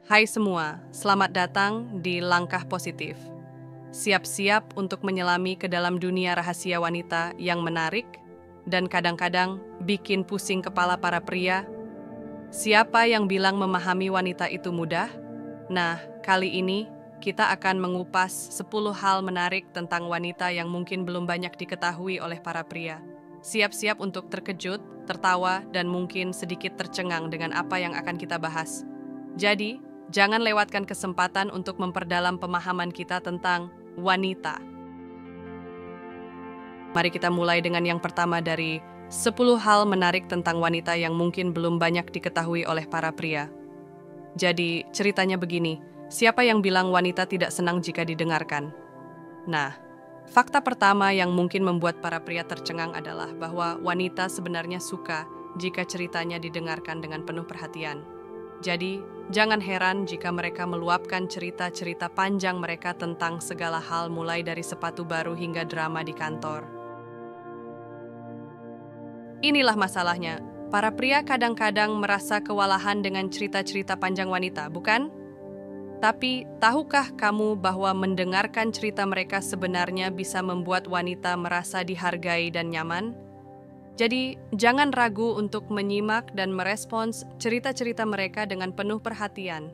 Hai semua, selamat datang di Langkah Positif. Siap-siap untuk menyelami ke dalam dunia rahasia wanita yang menarik dan kadang-kadang bikin pusing kepala para pria. Siapa yang bilang memahami wanita itu mudah? Nah, kali ini kita akan mengupas 10 hal menarik tentang wanita yang mungkin belum banyak diketahui oleh para pria. Siap-siap untuk terkejut, tertawa, dan mungkin sedikit tercengang dengan apa yang akan kita bahas. Jadi, jangan lewatkan kesempatan untuk memperdalam pemahaman kita tentang wanita. Mari kita mulai dengan yang pertama dari 10 hal menarik tentang wanita yang mungkin belum banyak diketahui oleh para pria. Jadi, ceritanya begini, siapa yang bilang wanita tidak senang jika didengarkan? Nah, fakta pertama yang mungkin membuat para pria tercengang adalah bahwa wanita sebenarnya suka jika ceritanya didengarkan dengan penuh perhatian. Jadi, jangan heran jika mereka meluapkan cerita-cerita panjang mereka tentang segala hal mulai dari sepatu baru hingga drama di kantor. Inilah masalahnya, para pria kadang-kadang merasa kewalahan dengan cerita-cerita panjang wanita, bukan? Tapi, tahukah kamu bahwa mendengarkan cerita mereka sebenarnya bisa membuat wanita merasa dihargai dan nyaman? Jadi, jangan ragu untuk menyimak dan merespons cerita-cerita mereka dengan penuh perhatian.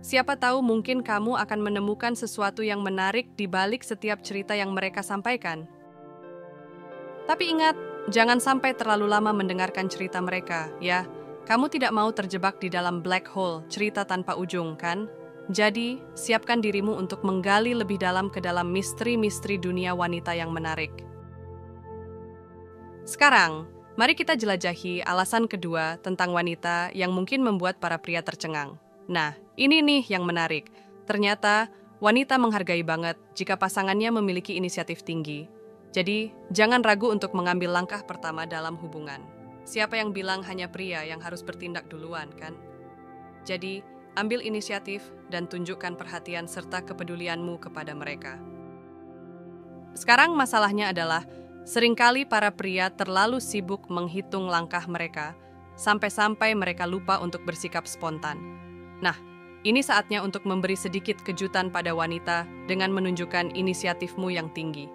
Siapa tahu mungkin kamu akan menemukan sesuatu yang menarik di balik setiap cerita yang mereka sampaikan. Tapi ingat, jangan sampai terlalu lama mendengarkan cerita mereka, ya. Kamu tidak mau terjebak di dalam black hole, cerita tanpa ujung, kan? Jadi, siapkan dirimu untuk menggali lebih dalam ke dalam misteri-misteri dunia wanita yang menarik. Sekarang, mari kita jelajahi alasan kedua tentang wanita yang mungkin membuat para pria tercengang. Nah, ini nih yang menarik. Ternyata, wanita menghargai banget jika pasangannya memiliki inisiatif tinggi. Jadi, jangan ragu untuk mengambil langkah pertama dalam hubungan. Siapa yang bilang hanya pria yang harus bertindak duluan, kan? Jadi, ambil inisiatif dan tunjukkan perhatian serta kepedulianmu kepada mereka. Sekarang masalahnya adalah, seringkali para pria terlalu sibuk menghitung langkah mereka, sampai-sampai mereka lupa untuk bersikap spontan. Nah, ini saatnya untuk memberi sedikit kejutan pada wanita dengan menunjukkan inisiatifmu yang tinggi.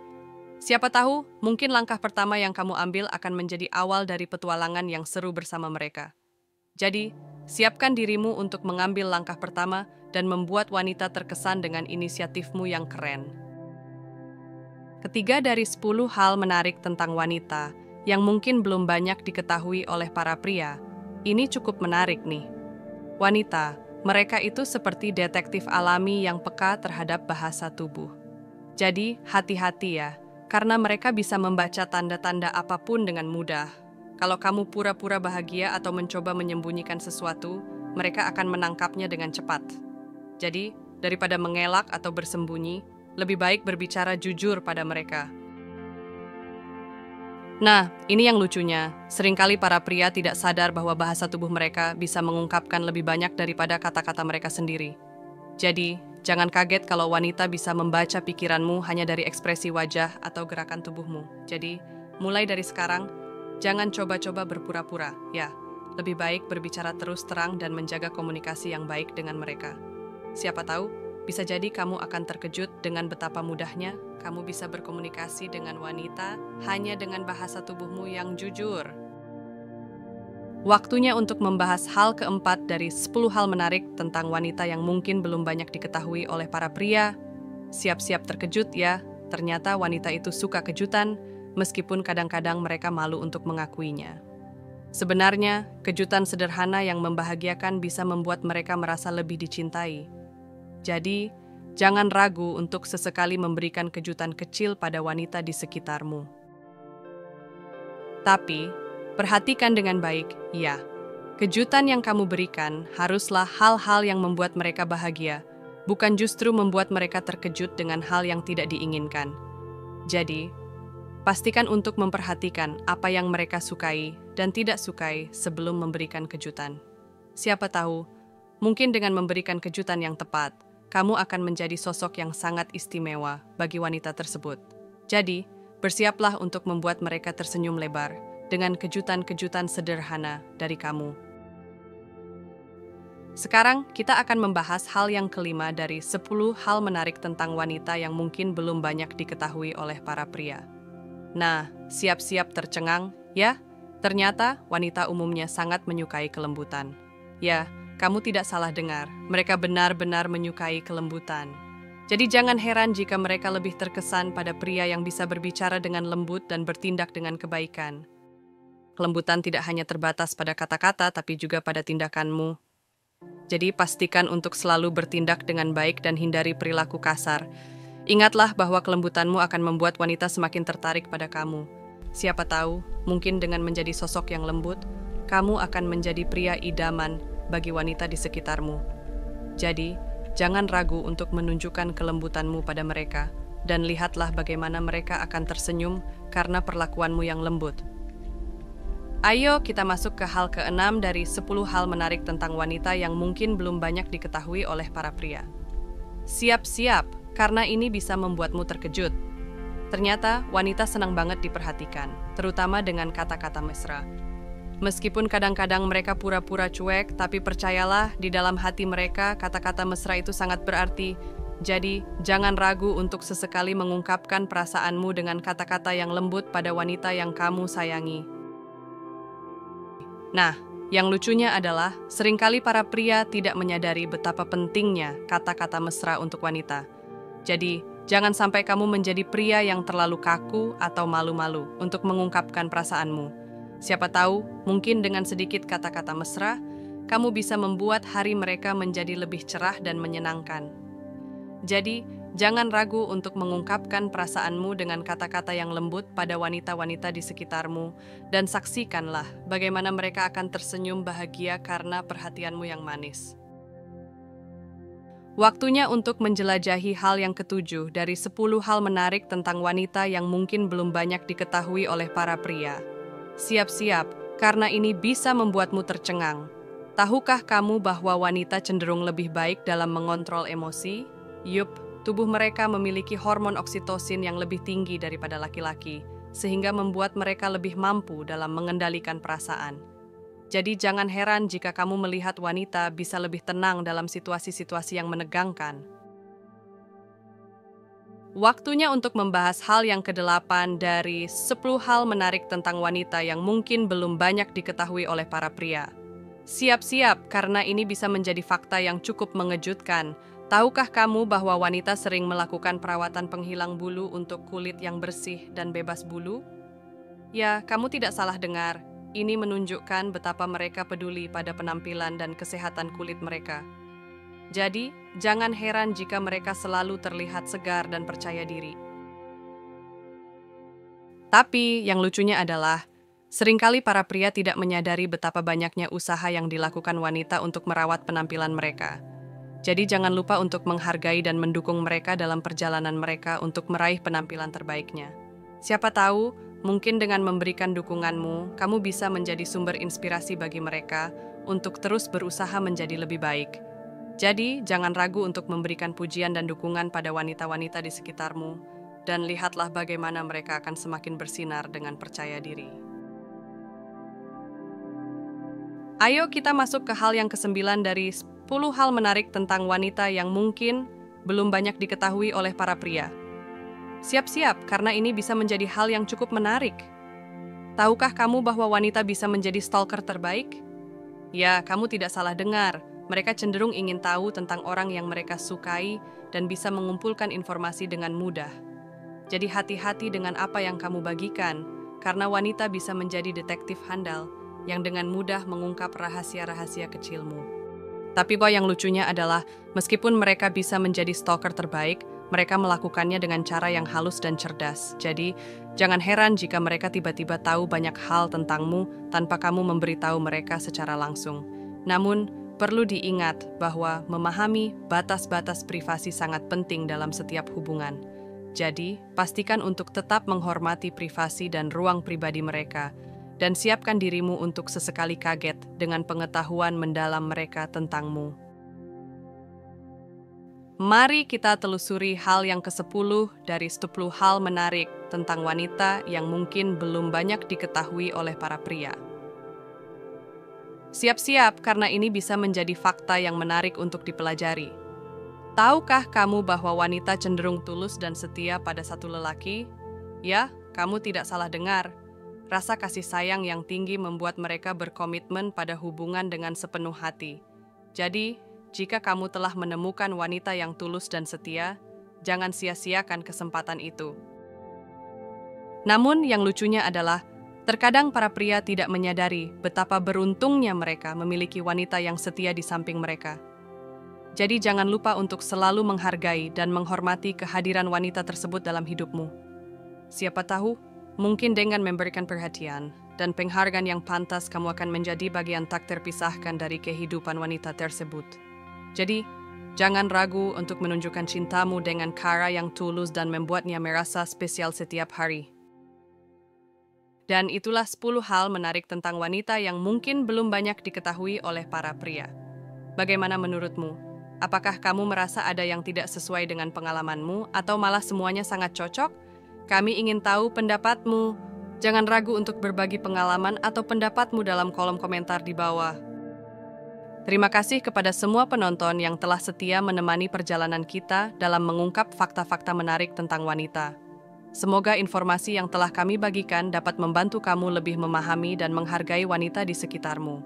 Siapa tahu, mungkin langkah pertama yang kamu ambil akan menjadi awal dari petualangan yang seru bersama mereka. Jadi, siapkan dirimu untuk mengambil langkah pertama dan membuat wanita terkesan dengan inisiatifmu yang keren. Ketiga dari 10 hal menarik tentang wanita yang mungkin belum banyak diketahui oleh para pria, ini cukup menarik nih. Wanita, mereka itu seperti detektif alami yang peka terhadap bahasa tubuh. Jadi, hati-hati ya, karena mereka bisa membaca tanda-tanda apapun dengan mudah. Kalau kamu pura-pura bahagia atau mencoba menyembunyikan sesuatu, mereka akan menangkapnya dengan cepat. Jadi, daripada mengelak atau bersembunyi, lebih baik berbicara jujur pada mereka. Nah, ini yang lucunya. Seringkali para pria tidak sadar bahwa bahasa tubuh mereka bisa mengungkapkan lebih banyak daripada kata-kata mereka sendiri. Jadi, jangan kaget kalau wanita bisa membaca pikiranmu hanya dari ekspresi wajah atau gerakan tubuhmu. Jadi, mulai dari sekarang, jangan coba-coba berpura-pura, ya. Lebih baik berbicara terus terang dan menjaga komunikasi yang baik dengan mereka. Siapa tahu, bisa jadi kamu akan terkejut dengan betapa mudahnya kamu bisa berkomunikasi dengan wanita hanya dengan bahasa tubuhmu yang jujur. Waktunya untuk membahas hal keempat dari 10 hal menarik tentang wanita yang mungkin belum banyak diketahui oleh para pria. Siap-siap terkejut ya, ternyata wanita itu suka kejutan, meskipun kadang-kadang mereka malu untuk mengakuinya. Sebenarnya, kejutan sederhana yang membahagiakan bisa membuat mereka merasa lebih dicintai. Jadi, jangan ragu untuk sesekali memberikan kejutan kecil pada wanita di sekitarmu. Tapi, perhatikan dengan baik, ya. Kejutan yang kamu berikan haruslah hal-hal yang membuat mereka bahagia, bukan justru membuat mereka terkejut dengan hal yang tidak diinginkan. Jadi, pastikan untuk memperhatikan apa yang mereka sukai dan tidak sukai sebelum memberikan kejutan. Siapa tahu, mungkin dengan memberikan kejutan yang tepat, kamu akan menjadi sosok yang sangat istimewa bagi wanita tersebut. Jadi, bersiaplah untuk membuat mereka tersenyum lebar dengan kejutan-kejutan sederhana dari kamu. Sekarang kita akan membahas hal yang kelima dari 10 hal menarik tentang wanita yang mungkin belum banyak diketahui oleh para pria. Nah, siap-siap tercengang, ya? Ternyata wanita umumnya sangat menyukai kelembutan. Ya, kamu tidak salah dengar, mereka benar-benar menyukai kelembutan. Jadi jangan heran jika mereka lebih terkesan pada pria yang bisa berbicara dengan lembut dan bertindak dengan kebaikan. Kelembutan tidak hanya terbatas pada kata-kata, tapi juga pada tindakanmu. Jadi pastikan untuk selalu bertindak dengan baik dan hindari perilaku kasar. Ingatlah bahwa kelembutanmu akan membuat wanita semakin tertarik pada kamu. Siapa tahu, mungkin dengan menjadi sosok yang lembut, kamu akan menjadi pria idaman bagi wanita di sekitarmu. Jadi, jangan ragu untuk menunjukkan kelembutanmu pada mereka, dan lihatlah bagaimana mereka akan tersenyum karena perlakuanmu yang lembut. Ayo kita masuk ke hal ke-6 dari 10 hal menarik tentang wanita yang mungkin belum banyak diketahui oleh para pria. Siap-siap, karena ini bisa membuatmu terkejut. Ternyata wanita senang banget diperhatikan, terutama dengan kata-kata mesra. Meskipun kadang-kadang mereka pura-pura cuek, tapi percayalah di dalam hati mereka kata-kata mesra itu sangat berarti. Jadi, jangan ragu untuk sesekali mengungkapkan perasaanmu dengan kata-kata yang lembut pada wanita yang kamu sayangi. Nah, yang lucunya adalah seringkali para pria tidak menyadari betapa pentingnya kata-kata mesra untuk wanita. Jadi, jangan sampai kamu menjadi pria yang terlalu kaku atau malu-malu untuk mengungkapkan perasaanmu. Siapa tahu, mungkin dengan sedikit kata-kata mesra, kamu bisa membuat hari mereka menjadi lebih cerah dan menyenangkan. Jadi, jangan ragu untuk mengungkapkan perasaanmu dengan kata-kata yang lembut pada wanita-wanita di sekitarmu, dan saksikanlah bagaimana mereka akan tersenyum bahagia karena perhatianmu yang manis. Waktunya untuk menjelajahi hal yang ke-7 dari 10 hal menarik tentang wanita yang mungkin belum banyak diketahui oleh para pria. Siap-siap, karena ini bisa membuatmu tercengang. Tahukah kamu bahwa wanita cenderung lebih baik dalam mengontrol emosi? Yup, tubuh mereka memiliki hormon oksitosin yang lebih tinggi daripada laki-laki, sehingga membuat mereka lebih mampu dalam mengendalikan perasaan. Jadi jangan heran jika kamu melihat wanita bisa lebih tenang dalam situasi-situasi yang menegangkan. Waktunya untuk membahas hal yang ke-8 dari 10 hal menarik tentang wanita yang mungkin belum banyak diketahui oleh para pria. Siap-siap, karena ini bisa menjadi fakta yang cukup mengejutkan. Tahukah kamu bahwa wanita sering melakukan perawatan penghilang bulu untuk kulit yang bersih dan bebas bulu? Ya, kamu tidak salah dengar. Ini menunjukkan betapa mereka peduli pada penampilan dan kesehatan kulit mereka. Jadi, jangan heran jika mereka selalu terlihat segar dan percaya diri. Tapi, yang lucunya adalah, seringkali para pria tidak menyadari betapa banyaknya usaha yang dilakukan wanita untuk merawat penampilan mereka. Jadi jangan lupa untuk menghargai dan mendukung mereka dalam perjalanan mereka untuk meraih penampilan terbaiknya. Siapa tahu, mungkin dengan memberikan dukunganmu, kamu bisa menjadi sumber inspirasi bagi mereka untuk terus berusaha menjadi lebih baik. Jadi, jangan ragu untuk memberikan pujian dan dukungan pada wanita-wanita di sekitarmu, dan lihatlah bagaimana mereka akan semakin bersinar dengan percaya diri. Ayo kita masuk ke hal yang ke-9 dari 10 hal menarik tentang wanita yang mungkin belum banyak diketahui oleh para pria. Siap-siap, karena ini bisa menjadi hal yang cukup menarik. Tahukah kamu bahwa wanita bisa menjadi stalker terbaik? Ya, kamu tidak salah dengar. Mereka cenderung ingin tahu tentang orang yang mereka sukai dan bisa mengumpulkan informasi dengan mudah. Jadi hati-hati dengan apa yang kamu bagikan, karena wanita bisa menjadi detektif handal yang dengan mudah mengungkap rahasia-rahasia kecilmu. Tapi yang lucunya adalah, meskipun mereka bisa menjadi stalker terbaik, mereka melakukannya dengan cara yang halus dan cerdas. Jadi, jangan heran jika mereka tiba-tiba tahu banyak hal tentangmu tanpa kamu memberitahu mereka secara langsung. Namun, perlu diingat bahwa memahami batas-batas privasi sangat penting dalam setiap hubungan. Jadi, pastikan untuk tetap menghormati privasi dan ruang pribadi mereka, dan siapkan dirimu untuk sesekali kaget dengan pengetahuan mendalam mereka tentangmu. Mari kita telusuri hal yang ke-10 dari 10 hal menarik tentang wanita yang mungkin belum banyak diketahui oleh para pria. Siap-siap karena ini bisa menjadi fakta yang menarik untuk dipelajari. Tahukah kamu bahwa wanita cenderung tulus dan setia pada satu lelaki? Ya, kamu tidak salah dengar. Rasa kasih sayang yang tinggi membuat mereka berkomitmen pada hubungan dengan sepenuh hati. Jadi, jika kamu telah menemukan wanita yang tulus dan setia, jangan sia-siakan kesempatan itu. Namun, yang lucunya adalah, terkadang para pria tidak menyadari betapa beruntungnya mereka memiliki wanita yang setia di samping mereka. Jadi, jangan lupa untuk selalu menghargai dan menghormati kehadiran wanita tersebut dalam hidupmu. Siapa tahu, mungkin dengan memberikan perhatian dan penghargaan yang pantas kamu akan menjadi bagian tak terpisahkan dari kehidupan wanita tersebut. Jadi, jangan ragu untuk menunjukkan cintamu dengan cara yang tulus dan membuatnya merasa spesial setiap hari. Dan itulah 10 hal menarik tentang wanita yang mungkin belum banyak diketahui oleh para pria. Bagaimana menurutmu? Apakah kamu merasa ada yang tidak sesuai dengan pengalamanmu atau malah semuanya sangat cocok? Kami ingin tahu pendapatmu. Jangan ragu untuk berbagi pengalaman atau pendapatmu dalam kolom komentar di bawah. Terima kasih kepada semua penonton yang telah setia menemani perjalanan kita dalam mengungkap fakta-fakta menarik tentang wanita. Semoga informasi yang telah kami bagikan dapat membantu kamu lebih memahami dan menghargai wanita di sekitarmu.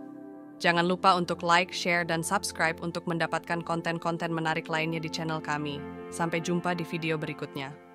Jangan lupa untuk like, share, dan subscribe untuk mendapatkan konten-konten menarik lainnya di channel kami. Sampai jumpa di video berikutnya.